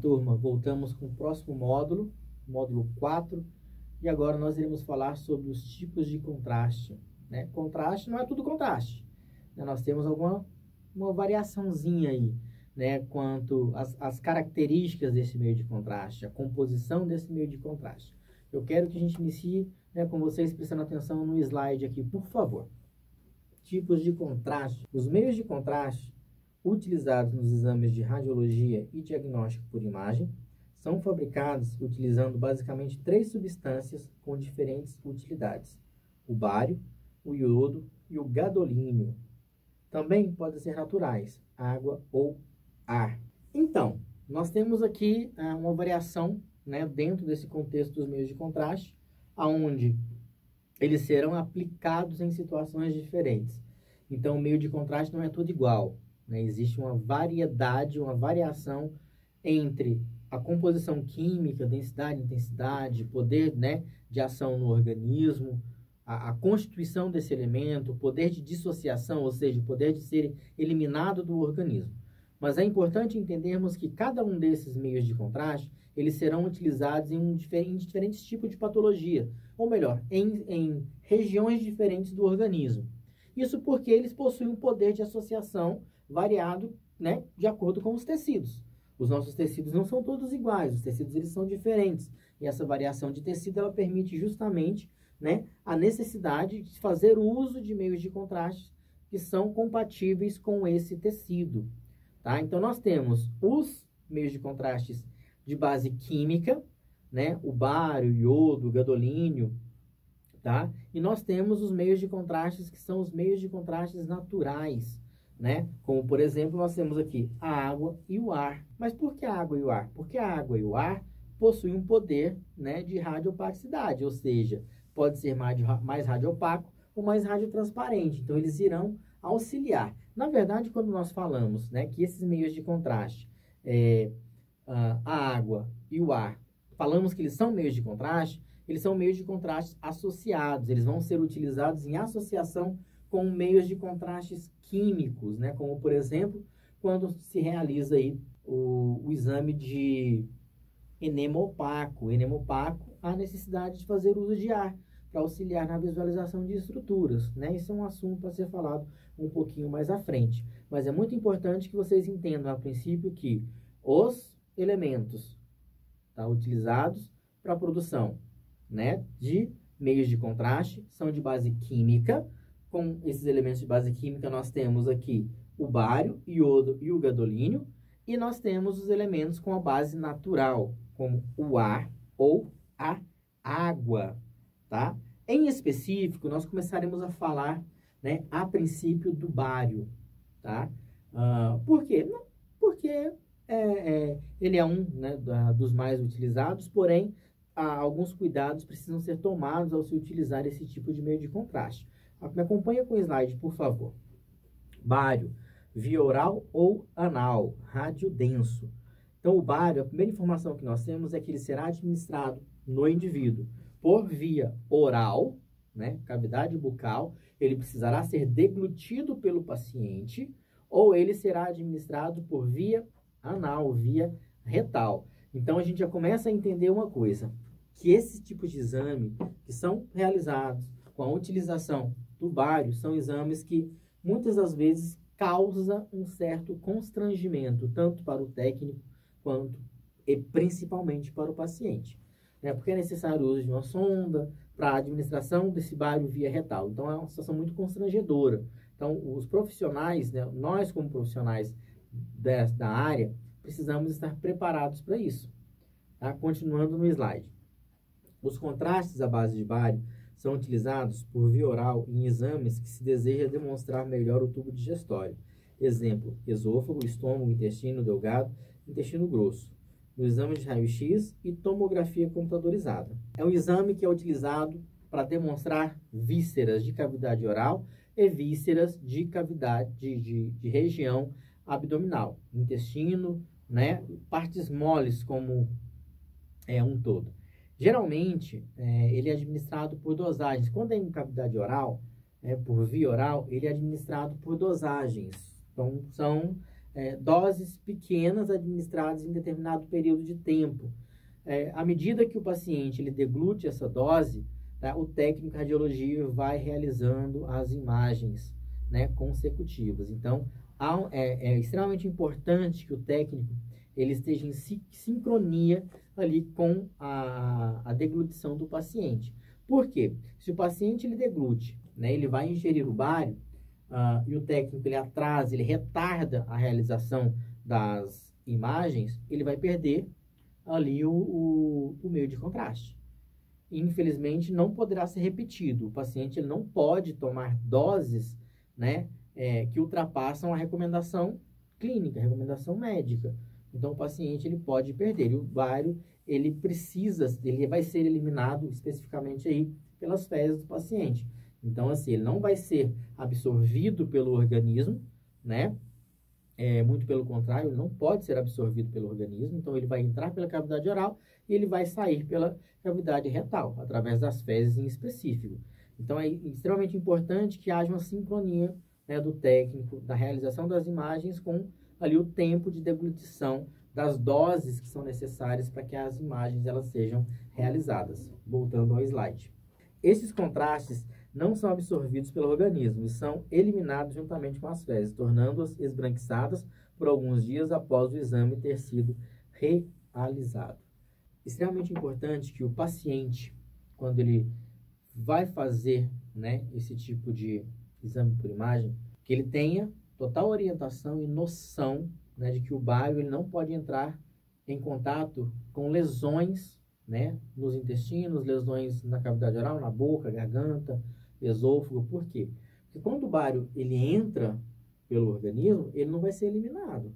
turma, voltamos com o próximo módulo, módulo 4, e agora nós iremos falar sobre os tipos de contraste, né? Contraste não é tudo contraste, né? Nós temos uma variaçãozinha aí, né? Quanto às características desse meio de contraste, a composição desse meio de contraste. Eu quero que a gente inicie, né, com vocês prestando atenção no slide aqui, por favor. Tipos de contraste. Os meios de contraste utilizados nos exames de radiologia e diagnóstico por imagem são fabricados utilizando basicamente 3 substâncias com diferentes utilidades: o bário, o iodo e o gadolínio. Também podem ser naturais, água ou ar. Então, nós temos aqui uma variação, né, dentro desse contexto dos meios de contraste, aonde eles serão aplicados em situações diferentes. Então, o meio de contraste não é tudo igual, né? Existe uma variedade, uma variação entre a composição química, densidade, intensidade, poder, né, de ação no organismo, a constituição desse elemento, o poder de dissociação, ou seja, o poder de ser eliminado do organismo. Mas é importante entendermos que cada um desses meios de contraste, eles serão utilizados em diferentes tipos de patologia, ou melhor, em regiões diferentes do organismo. Isso porque eles possuem um poder de associação variado, né, de acordo com os tecidos. Os nossos tecidos não são todos iguais, os tecidos eles são diferentes. E essa variação de tecido, ela permite justamente, né, a necessidade de fazer uso de meios de contraste que são compatíveis com esse tecido. Tá? Então, nós temos os meios de contrastes de base química, né, o bário, o iodo, o gadolínio, tá? E nós temos os meios de contrastes que são os meios de contrastes naturais, né? Como, por exemplo, nós temos aqui a água e o ar. Mas por que a água e o ar? Porque a água e o ar possuem um poder, né, de radiopacidade, ou seja, pode ser mais radiopaco ou mais radiotransparente. Então, eles irão auxiliar. Na verdade, quando nós falamos, né, que esses meios de contraste, a água e o ar, falamos que eles são meios de contraste, eles são meios de contraste associados, eles vão ser utilizados em associação com meios de contrastes químicos, né? Como, por exemplo, quando se realiza aí o exame de enema opaco. Enema opaco, há necessidade de fazer uso de ar para auxiliar na visualização de estruturas, né? Isso é um assunto para ser falado um pouquinho mais à frente. Mas é muito importante que vocês entendam, a princípio, que os elementos, tá, utilizados para a produção, né, de meios de contraste são de base química. Com esses elementos de base química, nós temos aqui o bário, iodo e o gadolínio. E nós temos os elementos com a base natural, como o ar ou a água, tá? Em específico, nós começaremos a falar, né, a princípio do bário, tá? Por quê? Porque ele é um, né, dos mais utilizados, porém, alguns cuidados precisam ser tomados ao se utilizar esse tipo de meio de contraste. Me acompanha com o slide, por favor. Bário, via oral ou anal, radiodenso. Então, o bário, a primeira informação que nós temos é que ele será administrado no indivíduo por via oral, né, cavidade bucal. Ele precisará ser deglutido pelo paciente, ou ele será administrado por via anal, via retal. Então, a gente já começa a entender uma coisa, que esses tipos de exame que são realizados com a utilização do bário são exames que, muitas das vezes, causam um certo constrangimento, tanto para o técnico, quanto e principalmente para o paciente, né? Porque é necessário o uso de uma sonda para a administração desse bário via retal. Então, é uma situação muito constrangedora. Então, os profissionais, né, nós como profissionais da área, precisamos estar preparados para isso. Tá? Continuando no slide. Os contrastes à base de bário são utilizados por via oral em exames que se deseja demonstrar melhor o tubo digestório. Exemplo, esôfago, estômago, intestino delgado, intestino grosso. No exame de raio-x e tomografia computadorizada. É um exame que é utilizado para demonstrar vísceras de cavidade oral e vísceras de cavidade de região abdominal, intestino, né, partes moles como um todo. Geralmente, ele é administrado por dosagens. Quando é em cavidade oral, por via oral, ele é administrado por dosagens. Então, são doses pequenas administradas em determinado período de tempo. À medida que o paciente ele deglute essa dose, tá, o técnico de radiologia vai realizando as imagens, né, consecutivas. Então, é extremamente importante que o técnico ele esteja em sincronia ali com a deglutição do paciente. Por quê? Se o paciente ele deglute, né, ele vai ingerir o bário, e o técnico ele atrasa, ele retarda a realização das imagens, ele vai perder ali o meio de contraste. Infelizmente, não poderá ser repetido. O paciente ele não pode tomar doses, né, que ultrapassam a recomendação clínica, a recomendação médica. Então, o paciente ele pode perder. E o bário, ele vai ser eliminado especificamente aí pelas fezes do paciente. Então, assim, ele não vai ser absorvido pelo organismo, né? Muito pelo contrário, ele não pode ser absorvido pelo organismo. Então, ele vai entrar pela cavidade oral e ele vai sair pela cavidade retal, através das fezes em específico. Então, é extremamente importante que haja uma sincronia, né, do técnico, da realização das imagens com ali o tempo de deglutição das doses que são necessárias para que as imagens elas sejam realizadas. Voltando ao slide. Esses contrastes não são absorvidos pelo organismo e são eliminados juntamente com as fezes, tornando-as esbranquiçadas por alguns dias após o exame ter sido realizado. Extremamente importante que o paciente, quando ele vai fazer, né, esse tipo de exame por imagem, que ele tenha total orientação e noção, né, de que o bário ele não pode entrar em contato com lesões, né, nos intestinos, lesões na cavidade oral, na boca, garganta, esôfago. Por quê? Porque quando o bário ele entra pelo organismo, ele não vai ser eliminado.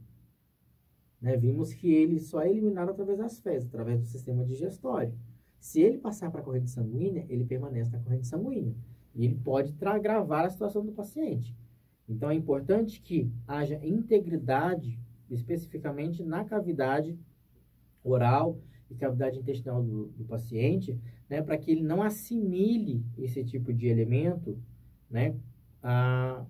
Né? Vimos que ele só é eliminado através das fezes, através do sistema digestório. Se ele passar para a corrente sanguínea, ele permanece na corrente sanguínea. E ele pode agravar a situação do paciente. Então, é importante que haja integridade, especificamente na cavidade oral e cavidade intestinal do paciente, né, para que ele não assimile esse tipo de elemento, né, à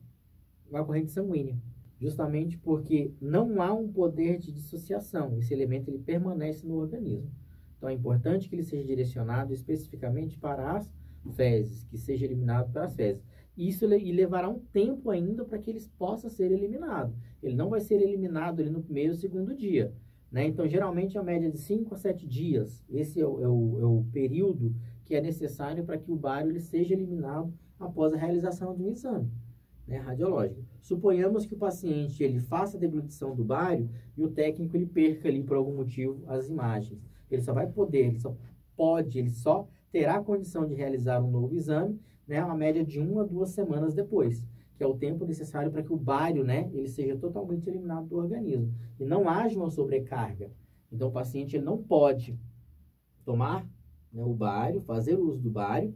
corrente sanguínea. Justamente porque não há um poder de dissociação. Esse elemento ele permanece no organismo. Então, é importante que ele seja direcionado especificamente para as fezes, que seja eliminado pelas fezes. Isso levará um tempo ainda para que ele possa ser eliminado. Ele não vai ser eliminado ali no primeiro ou segundo dia, né? Então, geralmente, a média de 5 a 7 dias. Esse é o período que é necessário para que o bário ele seja eliminado após a realização de um exame, né, radiológico. Suponhamos que o paciente ele faça a deglutição do bário e o técnico ele perca ali por algum motivo as imagens. Ele só terá a condição de realizar um novo exame, né, uma média de 1 a 2 semanas depois, que é o tempo necessário para que o bário, né, ele seja totalmente eliminado do organismo e não haja uma sobrecarga. Então, o paciente ele não pode tomar, né, o bário, fazer uso do bário,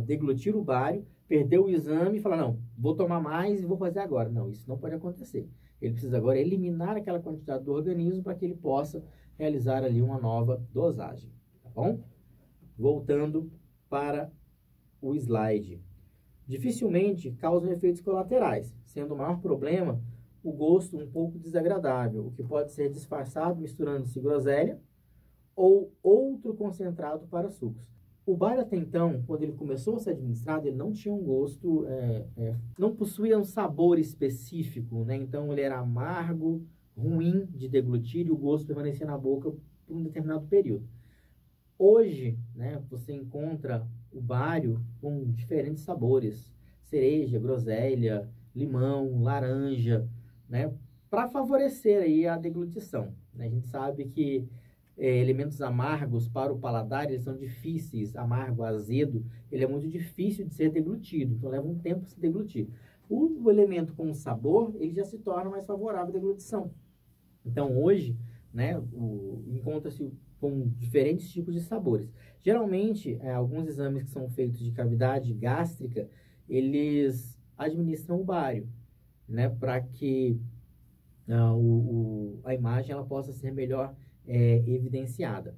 deglutir o bário, perder o exame e falar, não, vou tomar mais e vou fazer agora. Não, isso não pode acontecer. Ele precisa agora eliminar aquela quantidade do organismo para que ele possa realizar ali uma nova dosagem, tá bom? Voltando para o slide. Dificilmente causam efeitos colaterais, sendo o maior problema o gosto um pouco desagradável, o que pode ser disfarçado misturando-se groselha ou outro concentrado para sucos. O bário até então, quando ele começou a ser administrado, ele não tinha um gosto, não possuía um sabor específico, né? Então ele era amargo, ruim de deglutir e o gosto permanecia na boca por um determinado período. Hoje, né, você encontra o bário com diferentes sabores, cereja, groselha, limão, laranja, né, para favorecer aí a deglutição. Né? A gente sabe que elementos amargos para o paladar, eles são difíceis, amargo, azedo, ele é muito difícil de ser deglutido, então leva um tempo a se deglutir. O elemento com sabor, ele já se torna mais favorável à deglutição. Então, hoje, né, encontra-se com diferentes tipos de sabores. Geralmente, alguns exames que são feitos de cavidade gástrica, eles administram o bário, né, para que a imagem ela possa ser melhor evidenciada.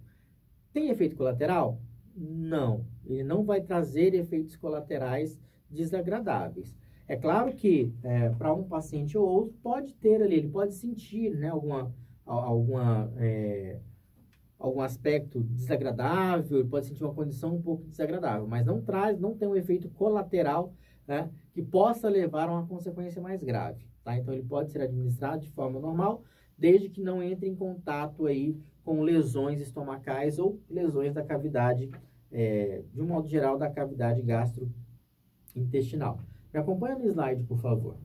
Tem efeito colateral? Não. Ele não vai trazer efeitos colaterais desagradáveis. É claro que para um paciente ou outro pode ter ali, ele pode sentir, né, algum aspecto desagradável, ele pode sentir uma condição um pouco desagradável, mas não tem um efeito colateral, né, que possa levar a uma consequência mais grave, tá? Então ele pode ser administrado de forma normal, desde que não entre em contato aí com lesões estomacais ou lesões da cavidade, de um modo geral, da cavidade gastrointestinal. Me acompanha no slide, por favor.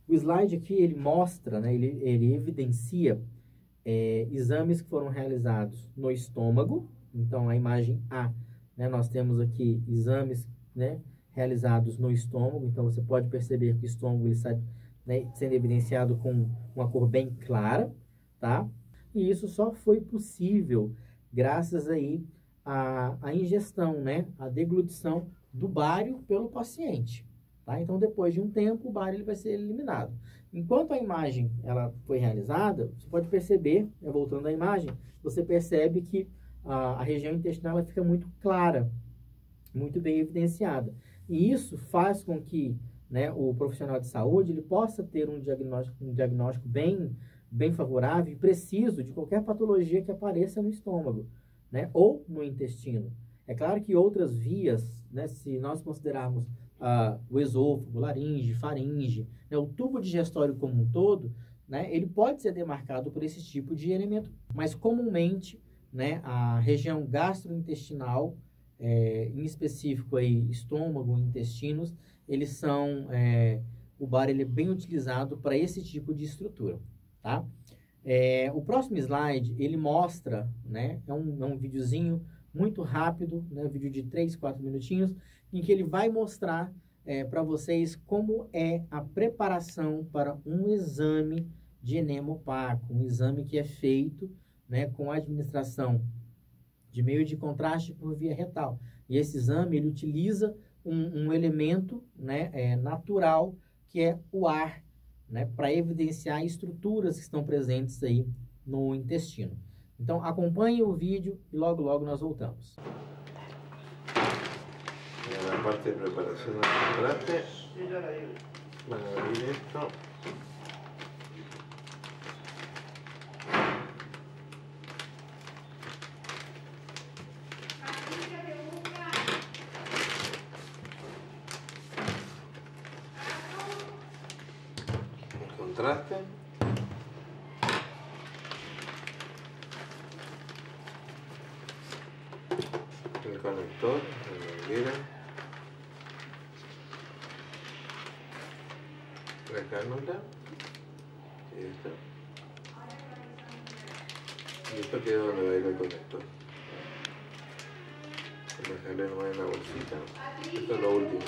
O slide aqui, ele mostra, né, ele evidencia exames que foram realizados no estômago. Então, a imagem A, né, nós temos aqui exames, né, realizados no estômago. Então, você pode perceber que o estômago ele está, né, sendo evidenciado com uma cor bem clara, tá? E isso só foi possível graças aí à ingestão, né, à deglutição do bário pelo paciente, tá? Então, depois de um tempo, o bário ele vai ser eliminado. Enquanto a imagem ela foi realizada, você pode perceber, voltando à imagem, você percebe que a região intestinal ela fica muito clara, muito bem evidenciada. E isso faz com que, né, o profissional de saúde ele possa ter um diagnóstico bem favorável e preciso de qualquer patologia que apareça no estômago, né, ou no intestino. É claro que outras vias, né, se nós considerarmos o esôfago, laringe, faringe, né, o tubo digestório como um todo, né, ele pode ser demarcado por esse tipo de elemento, mas comumente, né, a região gastrointestinal, em específico aí, estômago, intestinos, eles são, o bar ele é bem utilizado para esse tipo de estrutura, tá? O próximo slide, ele mostra, né, é um videozinho muito rápido, né, vídeo de 3, 4 minutinhos, em que ele vai mostrar para vocês como é a preparação para um exame de enema opaco, um exame que é feito, né, com a administração de meio de contraste por via retal. E esse exame, ele utiliza um elemento, né, natural, que é o ar, né, para evidenciar estruturas que estão presentes aí no intestino. Então, acompanhe o vídeo e logo, logo nós voltamos. La parte de preparación del contraste, van a abrir esto. El contraste. El conector, la manguera. La cánula y esto. Y esto queda donde va a ir el conector. Voy a dejarle nomás en la bolsita. Esto es lo último.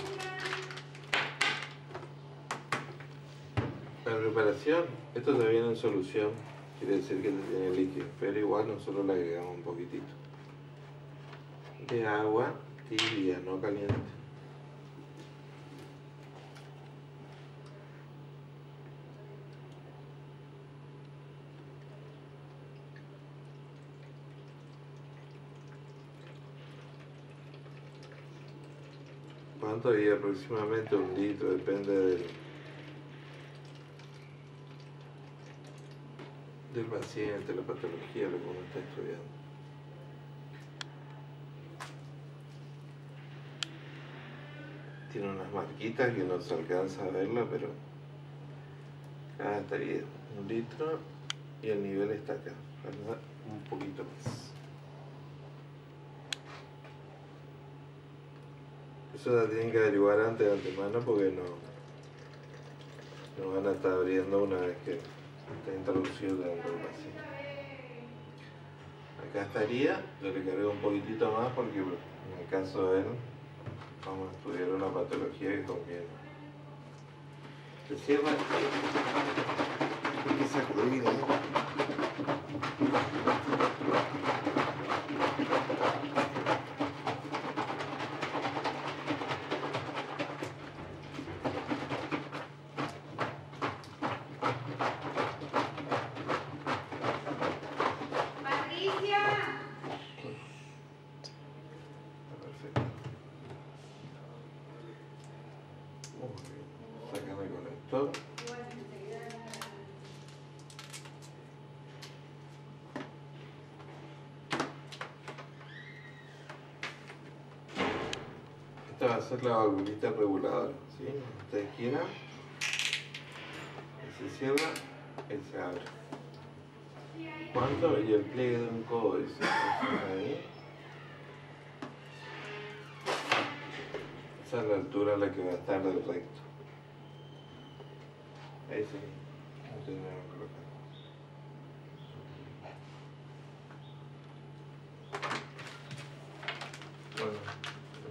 La preparación, esto ya viene en solución, quiere decir que ya tiene líquido, pero igual nosotros le agregamos un poquitito de agua tibia, no caliente. ¿Cuánto? Y aproximadamente 1 litro, depende del paciente, la patología, lo que uno está estudiando. Tiene unas marquitas que no se alcanza a verla, pero acá estaría 1 litro y el nivel está acá, ¿verdad? Un poquito más. Eso la tienen que averiguar antes de antemano porque no van a estar abriendo una vez que está introducido dentro del paciente. Acá estaría, yo le cargo un poquitito más porque en el caso de él vamos a estudiar una patología que conviene. Se cierra, hay que sacudir, acá me conectó. Esta va a ser la valvulita reguladora, ¿sí? Ustedes quieran, se cierra y se abre. ¿Cuánto? Y el pliegue de un codo, dice. Ahí. Esa es la altura a la que va a estar del recto. Ahí sí. Entonces me voy a colocar. Bueno,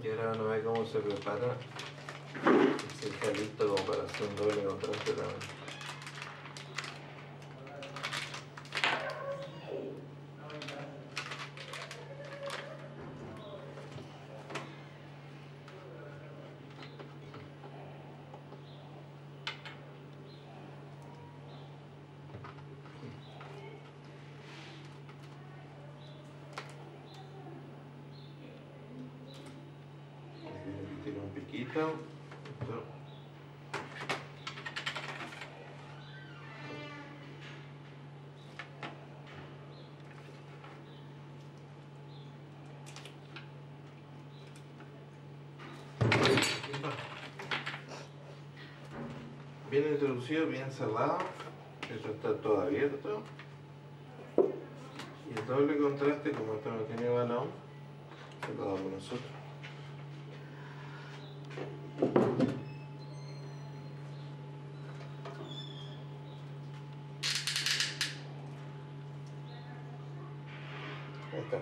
y ahora van a ver cómo se prepara. Si está listo como para hacer un doble contraste también. Tiene un piquito. Bien introducido, bien cerrado. Eso está todo abierto. Y el doble contraste, como esto no tiene balón, se lo damos nosotros. Ahí está.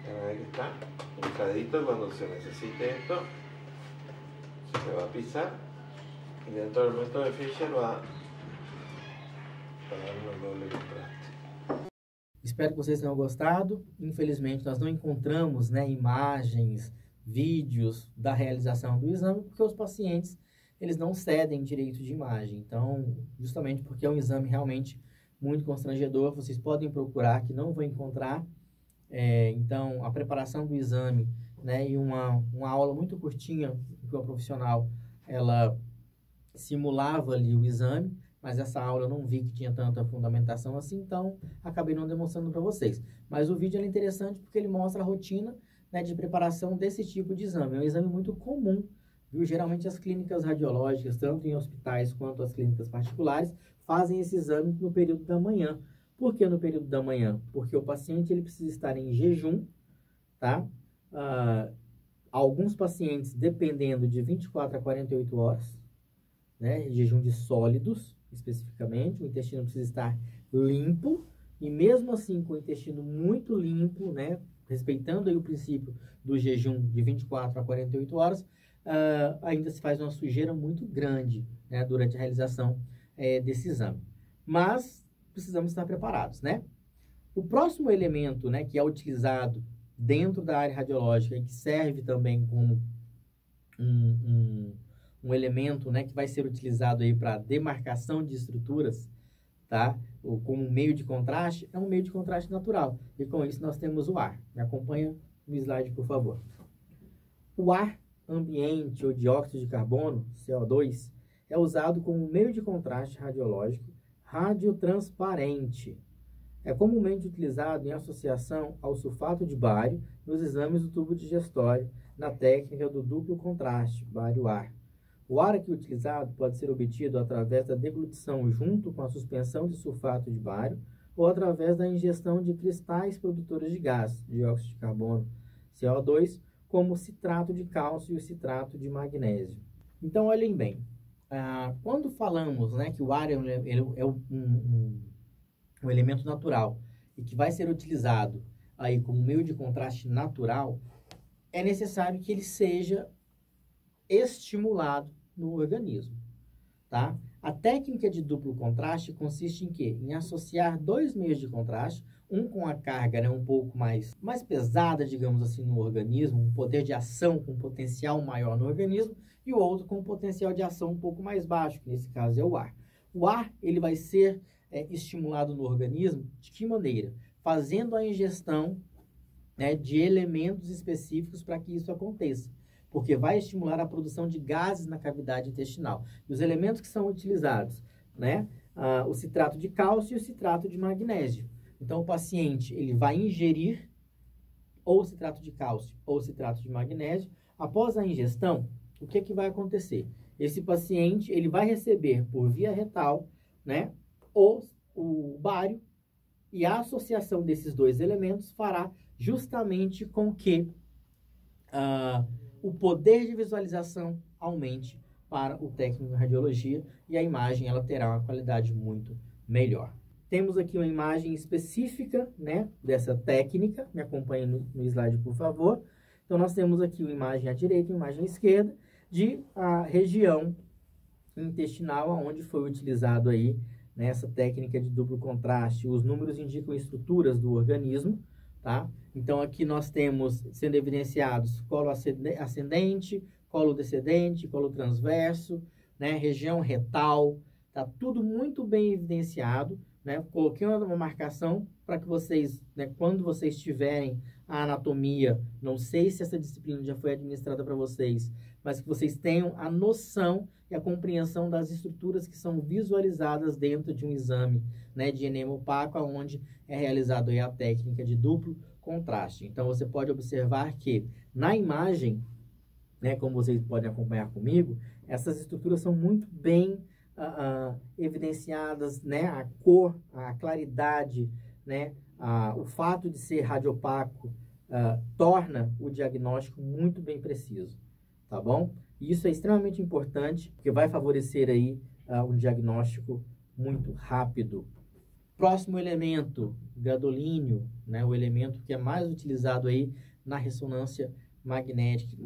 Ya ven que está pulsadito. Cuando se necesite esto, se va a pisar y dentro del método de Fisher va a dar un doble contraste. Espero que vocês tenham gostado. Infelizmente, nós não encontramos, né, imagens, vídeos da realização do exame, porque os pacientes eles não cedem direito de imagem. Então, justamente porque é um exame realmente muito constrangedor, vocês podem procurar que não vão encontrar. Então, a preparação do exame, né, e uma aula muito curtinha que uma profissional ela simulava ali o exame, mas essa aula eu não vi que tinha tanta fundamentação assim, então acabei não demonstrando para vocês. Mas o vídeo é interessante porque ele mostra a rotina, né, de preparação desse tipo de exame. É um exame muito comum, viu? Geralmente as clínicas radiológicas, tanto em hospitais quanto as clínicas particulares, fazem esse exame no período da manhã. Por que no período da manhã? Porque o paciente ele precisa estar em jejum, tá? Alguns pacientes, dependendo de 24 a 48 horas, né? Jejum de sólidos, especificamente, o intestino precisa estar limpo, e mesmo assim, com o intestino muito limpo, né? Respeitando aí o princípio do jejum de 24 a 48 horas, ainda se faz uma sujeira muito grande, né? Durante a realização desse exame. Mas precisamos estar preparados, né? O próximo elemento, né, que é utilizado dentro da área radiológica e que serve também como um elemento, né, que vai ser utilizado aí para demarcação de estruturas, tá? Ou como meio de contraste, é um meio de contraste natural. E com isso nós temos o ar. Me acompanha no slide, por favor. O ar ambiente ou dióxido de carbono, CO2, é usado como meio de contraste radiológico radiotransparente. É comumente utilizado em associação ao sulfato de bário nos exames do tubo digestório, na técnica do duplo contraste, bário-ar. O ar aqui utilizado pode ser obtido através da deglutição junto com a suspensão de sulfato de bário ou através da ingestão de cristais produtores de gás, dióxido de carbono, CO2, como o citrato de cálcio e o citrato de magnésio. Então, olhem bem. Quando falamos, né, que o ar é um elemento natural e que vai ser utilizado aí como meio de contraste natural, é necessário que ele seja estimulado no organismo, tá? A técnica de duplo contraste consiste em quê? Em associar dois meios de contraste, um com a carga, né, um pouco mais pesada, digamos assim, no organismo, um poder de ação com potencial maior no organismo, e o outro com um potencial de ação um pouco mais baixo, que nesse caso é o ar. O ar, ele vai ser estimulado no organismo de que maneira? Fazendo a ingestão, né, de elementos específicos para que isso aconteça. porque vai estimular a produção de gases na cavidade intestinal. E os elementos que são utilizados, né? O citrato de cálcio e o citrato de magnésio. Então, o paciente ele vai ingerir ou citrato de cálcio ou citrato de magnésio. Após a ingestão, o que que vai acontecer? Esse paciente ele vai receber por via retal, né, o bário, e a associação desses dois elementos fará justamente com que o poder de visualização aumente para o técnico de radiologia e a imagem ela terá uma qualidade muito melhor. Temos aqui uma imagem específica, né, dessa técnica. Me acompanhe no slide, por favor. Então, nós temos aqui uma imagem à direita e uma imagem à esquerda de a região intestinal, onde foi utilizado aí nessa técnica de duplo contraste. Os números indicam estruturas do organismo, tá? Então, aqui nós temos sendo evidenciados colo ascendente, colo descendente, colo transverso, né? Região retal, tá tudo muito bem evidenciado, né? Coloquei uma marcação para que vocês, né, quando vocês tiverem a anatomia, não sei se essa disciplina já foi administrada para vocês, mas que vocês tenham a noção e a compreensão das estruturas que são visualizadas dentro de um exame, né, de enema opaco, onde é realizado aí a técnica de duplo contraste. Então, você pode observar que na imagem, né, como vocês podem acompanhar comigo, essas estruturas são muito bem evidenciadas, né, a cor, a claridade, né, o fato de ser radiopaco torna o diagnóstico muito bem preciso, tá bom? E isso é extremamente importante, porque vai favorecer aí um diagnóstico muito rápido. Próximo elemento, gadolínio, né, o elemento que é mais utilizado aí na ressonância magnética,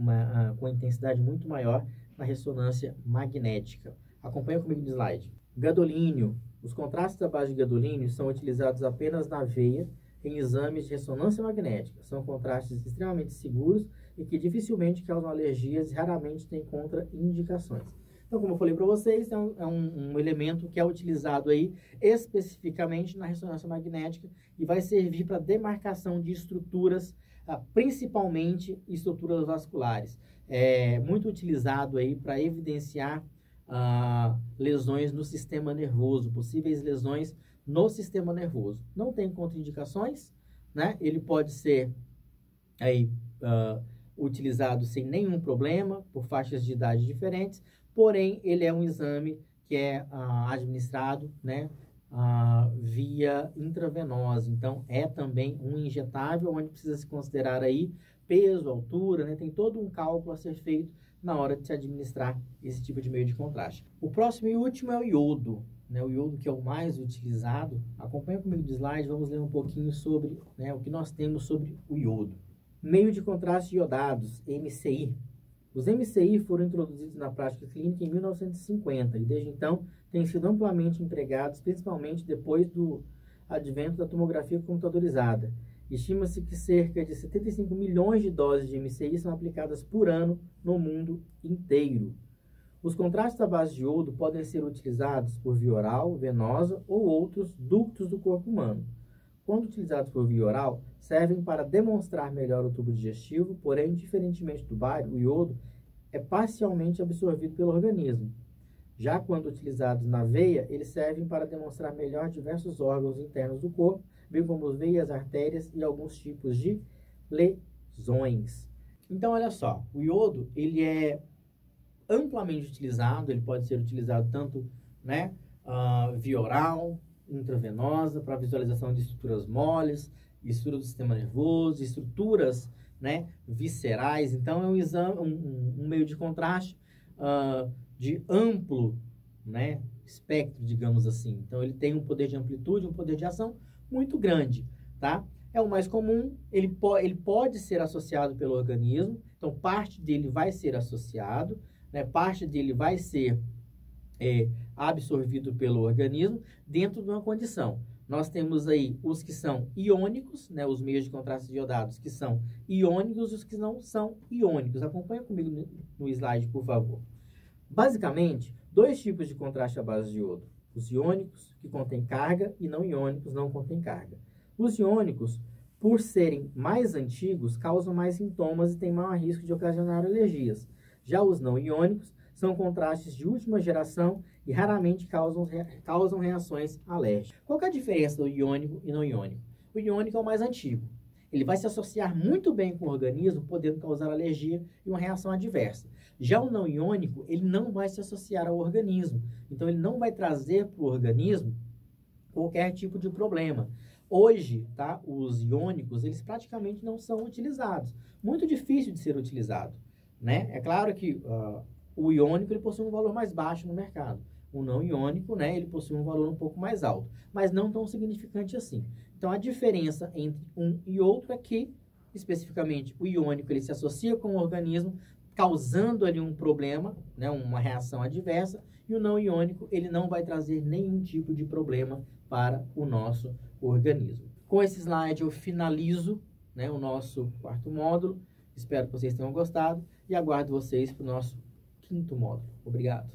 com intensidade muito maior na ressonância magnética. Acompanha comigo no slide. Gadolínio. Os contrastes à base de gadolínio são utilizados apenas na veia em exames de ressonância magnética. São contrastes extremamente seguros e que dificilmente causam alergias e raramente têm contraindicações. Então, como eu falei para vocês, é um elemento que é utilizado aí especificamente na ressonância magnética e vai servir para demarcação de estruturas, principalmente estruturas vasculares. É muito utilizado aí para evidenciar lesões no sistema nervoso, possíveis lesões no sistema nervoso. Não tem contraindicações, né? Ele pode ser aí, utilizado sem nenhum problema, por faixas de idade diferentes, porém, ele é um exame que é administrado, né, via intravenosa. Então, é também um injetável, onde precisa se considerar aí peso, altura, né? Tem todo um cálculo a ser feito na hora de se administrar esse tipo de meio de contraste. O próximo e último é o iodo, né? O iodo que é o mais utilizado. Acompanha comigo no slide, vamos ler um pouquinho sobre, né, o que nós temos sobre o iodo. Meio de contraste iodados, MCI. Os MCI foram introduzidos na prática clínica em 1950 e desde então têm sido amplamente empregados, principalmente depois do advento da tomografia computadorizada. Estima-se que cerca de 75 milhões de doses de MCI são aplicadas por ano no mundo inteiro. Os contrastes à base de iodo podem ser utilizados por via oral, venosa ou outros ductos do corpo humano. Quando utilizados por via oral, servem para demonstrar melhor o tubo digestivo, porém, diferentemente do bário, o iodo é parcialmente absorvido pelo organismo. Já quando utilizados na veia, eles servem para demonstrar melhor diversos órgãos internos do corpo, bem como veias, artérias e alguns tipos de lesões. Então, olha só, o iodo, ele é amplamente utilizado, ele pode ser utilizado tanto, né, via oral, intravenosa, para visualização de estruturas moles, estrutura do sistema nervoso, estruturas, né, viscerais. Então, é um exame, um meio de contraste de amplo, né, espectro, digamos assim. Então, ele tem um poder de amplitude, um poder de ação muito grande, tá? É o mais comum, ele pode ser associado pelo organismo, então parte dele vai ser associado, né, parte dele vai ser absorvido pelo organismo dentro de uma condição. Nós temos aí os que são iônicos, né, os meios de contraste iodados que são iônicos e os que não são iônicos. Acompanha comigo no slide, por favor. Basicamente, dois tipos de contraste à base de iodo. Os iônicos, que contêm carga, e não iônicos, não contêm carga. Os iônicos, por serem mais antigos, causam mais sintomas e têm maior risco de ocasionar alergias. Já os não iônicos são contrastes de última geração e raramente causam reações alérgicas. Qual que é a diferença do iônico e não iônico? O iônico é o mais antigo. Ele vai se associar muito bem com o organismo, podendo causar alergia e uma reação adversa. Já o não iônico, ele não vai se associar ao organismo. Então, ele não vai trazer para o organismo qualquer tipo de problema. Hoje, tá, os iônicos, eles praticamente não são utilizados. Muito difícil de ser utilizado, né? É claro que o iônico, ele possui um valor mais baixo no mercado. O não iônico, né, ele possui um valor um pouco mais alto, mas não tão significante assim. Então, a diferença entre um e outro é que, especificamente, o iônico, ele se associa com o organismo, causando ali um problema, né, uma reação adversa, e o não iônico, ele não vai trazer nenhum tipo de problema para o nosso organismo. Com esse slide, eu finalizo, né, o nosso 4º módulo. Espero que vocês tenham gostado e aguardo vocês para o nosso 5º módulo. Obrigado.